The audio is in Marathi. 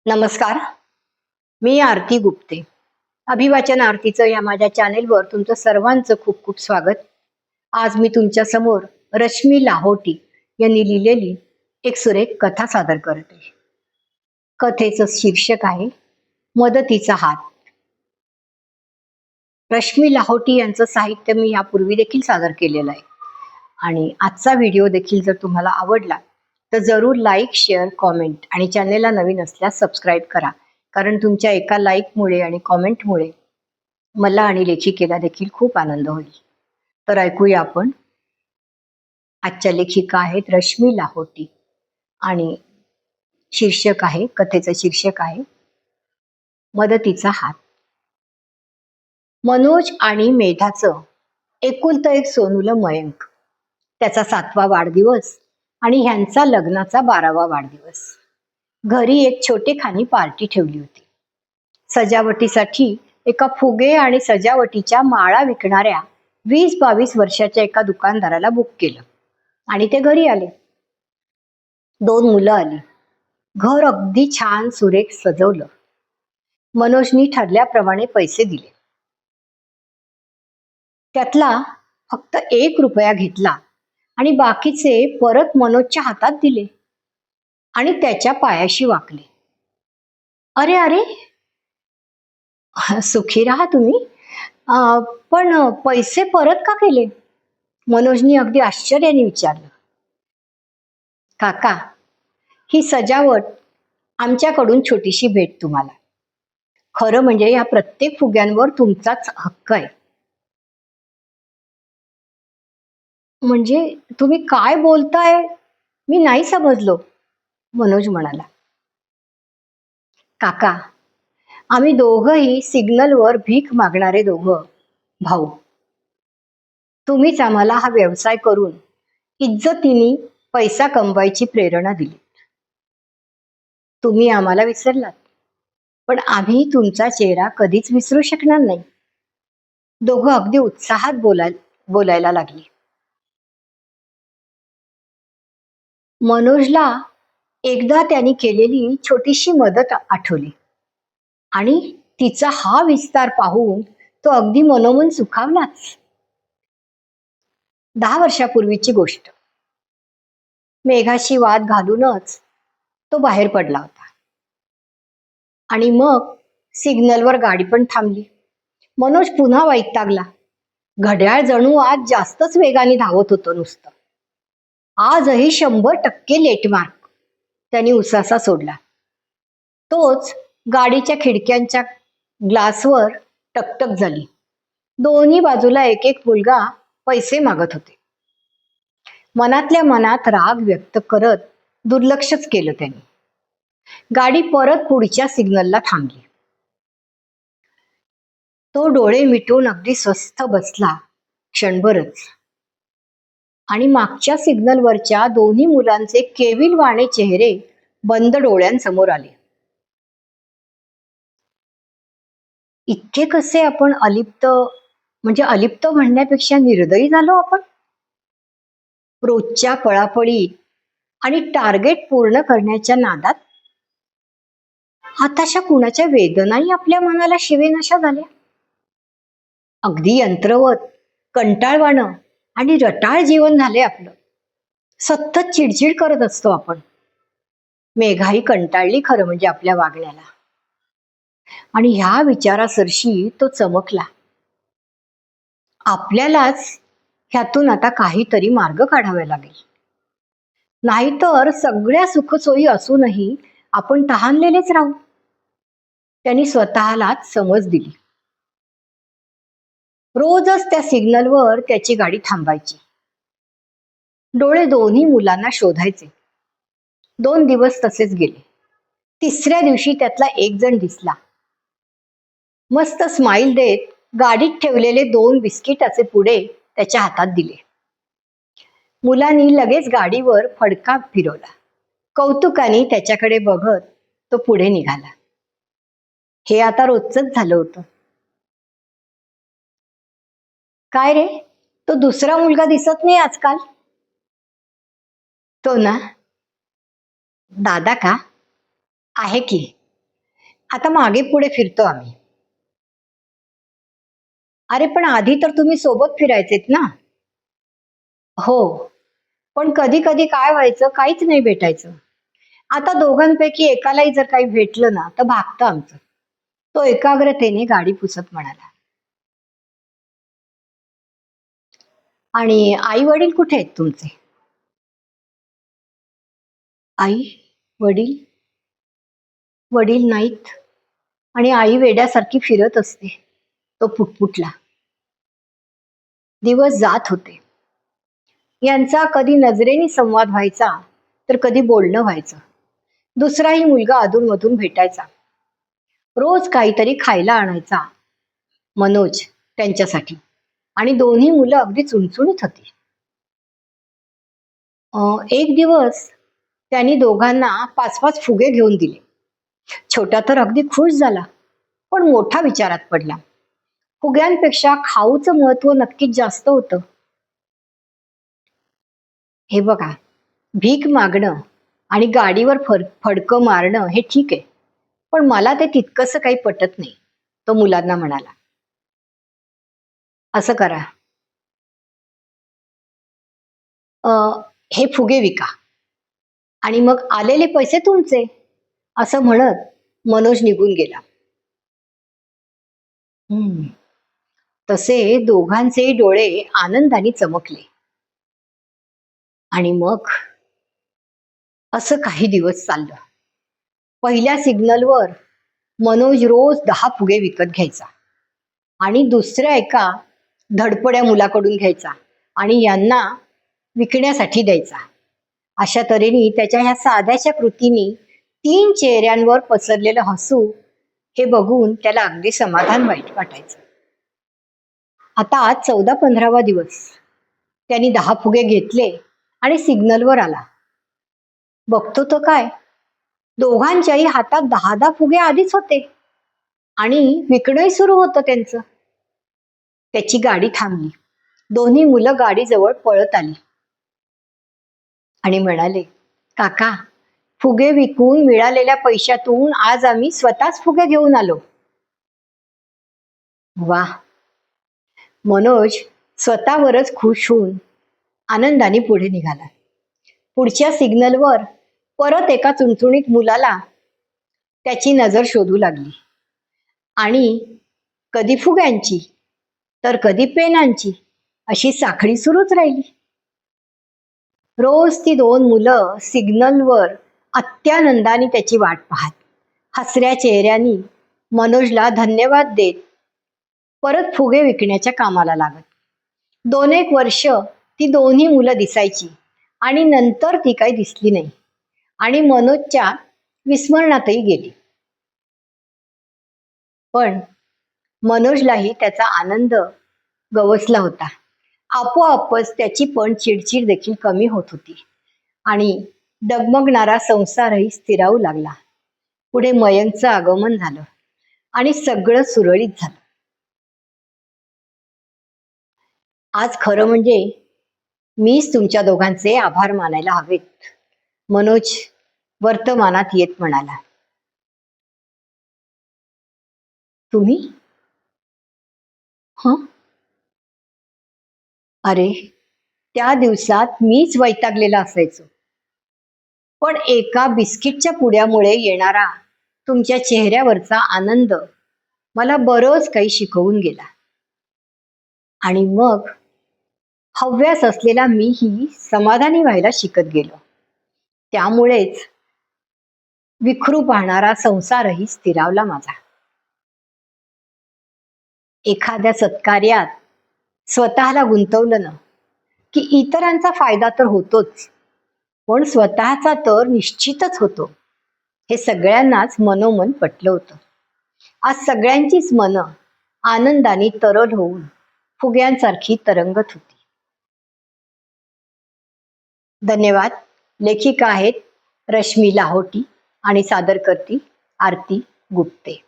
नमस्कार. मी आरती गुप्ते. अभिवाचन आरतीचं या माझ्या चॅनेलवर तुमचं सर्वांचं खूप खूप स्वागत. आज मी तुमच्या समोर रश्मी लाहोटी यांनी लिहिलेली एक सुरेख कथा सादर करते. कथेचं शीर्षक आहे मदतीचा हात. रश्मी लाहोटी यांचं साहित्य मी यापूर्वी देखील सादर केलेलं आहे आणि आजचा व्हिडिओ देखील जर तुम्हाला आवडला तर जरूर लाईक, शेअर, कॉमेंट आणि चॅनेलला नवीन असल्यास सबस्क्राईब करा. कारण तुमच्या एका लाईकमुळे आणि कॉमेंटमुळे मला आणि लेखिकेला देखील खूप आनंद होईल. तर ऐकूया आपण. आजच्या लेखिका आहेत रश्मी लाहोटी आणि कथेचं शीर्षक आहे मदतीचा हात. मनोज आणि मेधाचं एकुलतं एक सोनुलं मयंक. त्याचा 7वा वाढदिवस आणि ह्यांचा लग्नाचा 12वा वाढदिवस. घरी एक छोटेखानी पार्टी ठेवली होती. सजावटीसाठी एका फुगे आणि सजावटीच्या माळा विकणाऱ्या 20-22 वर्षाच्या एका दुकानदाराला बुक केलं आणि ते घरी आले. 2 मुलं आली. घर अगदी छान सुरेख सजवलं. मनोजनी ठरल्याप्रमाणे पैसे दिले. त्यातला फक्त 1 रुपया घेतला आणि बाकीचे परत मनोजच्या हातात दिले आणि त्याच्या पायाशी वाकले. अरे अरे, सुखी राहा तुम्ही. पण पैसे परत का केले? मनोजनी अगदी आश्चर्याने विचारलं. काका, ही सजावट आमच्याकडून छोटीशी भेट तुम्हाला. खरं म्हणजे या प्रत्येक फुग्यांवर तुमचाच हक्क आहे. म्हणजे तुम्ही काय बोलताय? मी नाही समजलो, मनोज म्हणाला. काका, आम्ही दोघंही सिग्नलवर भीक मागणारे दोघं भाऊ. तुम्हीच आम्हाला हा व्यवसाय करून इज्जतीने पैसा कमवायची प्रेरणा दिली. तुम्ही आम्हाला विसरलात, पण आम्ही तुमचा चेहरा कधीच विसरू शकणार नाही. दोघं अगदी उत्साहात बोलायला लागली. मनोजला एकदा त्यांनी केलेली छोटीशी मदत आठवली आणि तिचा हा विस्तार पाहून तो अगदी मनोमन सुखावलाच. 10 वर्षापूर्वीची गोष्ट. मेघाशी वाद घालूनच तो बाहेर पडला होता आणि मग सिग्नलवर गाडी पण थांबली. मनोज पुन्हा वैतागला. घड्याळ जणू आज जास्तच वेगाने धावत होतं नुसतं. आजही 100% लेटमार्क. त्यांनी उसासा सोडला. तोच गाडीच्या खिडक्यांच्या ग्लासवर टकटक झाली. दोन्ही बाजूला एक एक मुलगा पैसे मागत होते. मनातल्या मनात राग व्यक्त करत दुर्लक्षच केलं त्यांनी. गाडी परत पुढच्या सिग्नलला थांबली. तो डोळे मिटून अगदी स्वस्थ बसला क्षणभरच आणि मागच्या सिग्नलवरच्या दोन्ही मुलांचे केविलवाणे चेहरे बंद डोळ्यांसमोर आले. इतके कसे आपण अलिप्त, म्हणजे अलिप्त म्हणण्यापेक्षा निर्दयी झालो आपण. रोजच्या पळापळी आणि टार्गेट पूर्ण करण्याच्या नादात आताशा कुणाच्या वेदनाही आपल्या मनाला शिवेनाशा झाल्या. अगदी यंत्रवत, कंटाळवाणं आणि रटाळ जीवन झाले आपलं. सतत चिडचिड करत असतो आपण. मेघाही कंटाळली खरं म्हणजे आपल्या वागण्याला. आणि ह्या विचारासरशी तो चमकला. आपल्यालाच ह्यातून आता काहीतरी मार्ग काढावा लागेल. नाहीतर सगळ्या सुखसोयी असूनही आपण तहानलेलेच राहू. त्यांनी स्वतःलाच समज दिली. रोजच त्या सिग्नलवर त्याची गाडी थांबायची. डोळे दोन्ही मुलांना शोधायचे. 2 दिवस तसेच गेले. 3ऱ्या दिवशी त्यातला एक जण दिसला. मस्त स्माईल देत गाडीत ठेवलेले 2 बिस्किटाचे पुडे त्याच्या हातात दिले. मुलांनी लगेच गाडीवर फडका फिरवला. कौतुकाने त्याच्याकडे बघत तो पुढे निघाला. हे आता रोजच झालं होतं. काय रे, तो दुसरा मुलगा दिसत नाही आजकाल? तो ना, दादा का? आहे की. आता मागे पुढे फिरतो आम्ही. अरे पण आधी तर तुम्ही सोबत फिरायचेत ना? हो. पण कधी कधी काय व्हायचं, काहीच नाही भेटायचं. आता दोघांपैकी एकालाही जर काही भेटलं ना तर भागतं आमचं. तो एकाग्रतेने गाडी पुसत म्हणाला. आणि आई वडील कुठे आहेत तुमचे? आई, वडील, वडील नाहीत. आणि आई वेड्यासारखी फिरत असते. तो पुटपुटला. दिवस जात होते. यांचा कधी नजरेने संवाद व्हायचा तर कधी बोलणं व्हायचं. दुसराही मुलगा अधूनमधून भेटायचा. रोज काहीतरी खायला आणायचा मनोज त्यांच्यासाठी. आणि दोन्ही मुलं अगदी चुणचुणीत होती. एक दिवस त्यांनी दोघांना 5-5 फुगे घेऊन दिले. छोटा तर अगदी खुश झाला, पण मोठा विचारात पडला. फुग्यांपेक्षा खाऊचं महत्व नक्कीच जास्त होतं. हे बघा, भीक मागणं आणि गाडीवर फडकं मारणं हे ठीक आहे, पण मला ते तितकंसं काही पटत नाही. तो मुलांना म्हणाला. असं करा, अं, हे फुगे विका आणि मग आलेले पैसे तुमचे. असं म्हणत मनोज निघून गेला. हम्म. तसे दोघांचे डोळे आनंदाने चमकले. आणि मग असं काही दिवस चाललं. पहिल्या सिग्नलवर मनोज रोज 10 फुगे विकत घ्यायचा आणि दुसऱ्या एका धडपड्या मुलाकडून घ्यायचा आणि यांना विकण्यासाठी द्यायचा. अशा तऱ्हेने त्याच्या ह्या साध्याशा कृतीने 3 चेहऱ्यांवर पसरलेलं हसू हे बघून त्याला अगदी समाधान वाटायचं. आता आज 14-15वा दिवस. त्यांनी 10 फुगे घेतले आणि सिग्नलवर आला. बघतो तर काय, दोघांच्याही हातात 10-10 फुगे आधीच होते आणि विकणंही सुरू होतं त्यांचं. त्याची गाडी थांबली. दोन्ही मुलं गाडीजवळ पळत आली आणि म्हणाले, काका, फुगे विकून मिळालेल्या पैशातून आज आम्ही स्वतःच फुगे घेऊन आलो. वा. मनोज स्वतःवरच खुश होऊन आनंदाने पुढे निघाला. पुढच्या सिग्नलवर परत एका चुणचुणीत मुलाला त्याची नजर शोधू लागली आणि कधी फुग्यांची तर कधी पेनांची अशी साखळी सुरूच राहिली. रोज ती 2 मुलं सिग्नलवर अत्यानंदाने त्याची वाट पाहत, हसऱ्या चेहऱ्यानी मनोजला धन्यवाद देत परत फुगे विकण्याच्या कामाला लागत. 2-1 वर्ष ती दोन्ही मुलं दिसायची आणि नंतर ती काही दिसली नाही आणि मनोजच्या विस्मरणातही गेली. पण मनोजलाही त्याचा आनंद गवसला होता. आपोआपच त्याची पण चिडचिड देखील कमी होत होती आणि डगमगणारा संसारही स्थिरावू लागला. पुढे मयंकचं आगमन झालं आणि सगळं सुरळीत झालं. आज खरं म्हणजे मीच तुमच्या दोघांचे आभार मानायला हवेत, मनोज वर्तमानात येत म्हणाला. तुम्ही? हं? अरे, त्या दिवसात मीच वैतागलेला असायचो, पण एका बिस्किटच्या पुड्यामुळे येणारा तुमच्या चेहऱ्यावरचा आनंद मला बरंच काही शिकवून गेला. आणि मग हव्यास असलेला मीही समाधानी व्हायला शिकत गेलो. त्यामुळेच विखरू पाहणारा संसारही स्थिरावला माझा. एखाद्या सत्कार्यात स्वतःला गुंतवलं ना की इतरांचा फायदा तर होतोच, पण स्वतःचा तर निश्चितच होतो. हे सगळ्यांनाच मनोमन पटलं होतं. आज सगळ्यांचीच मनं आनंदाने तरल होऊन फुग्यांसारखी तरंगत होती. धन्यवाद. लेखिका आहेत रश्मी लाहोटी आणि सादर करती आरती गुप्ते.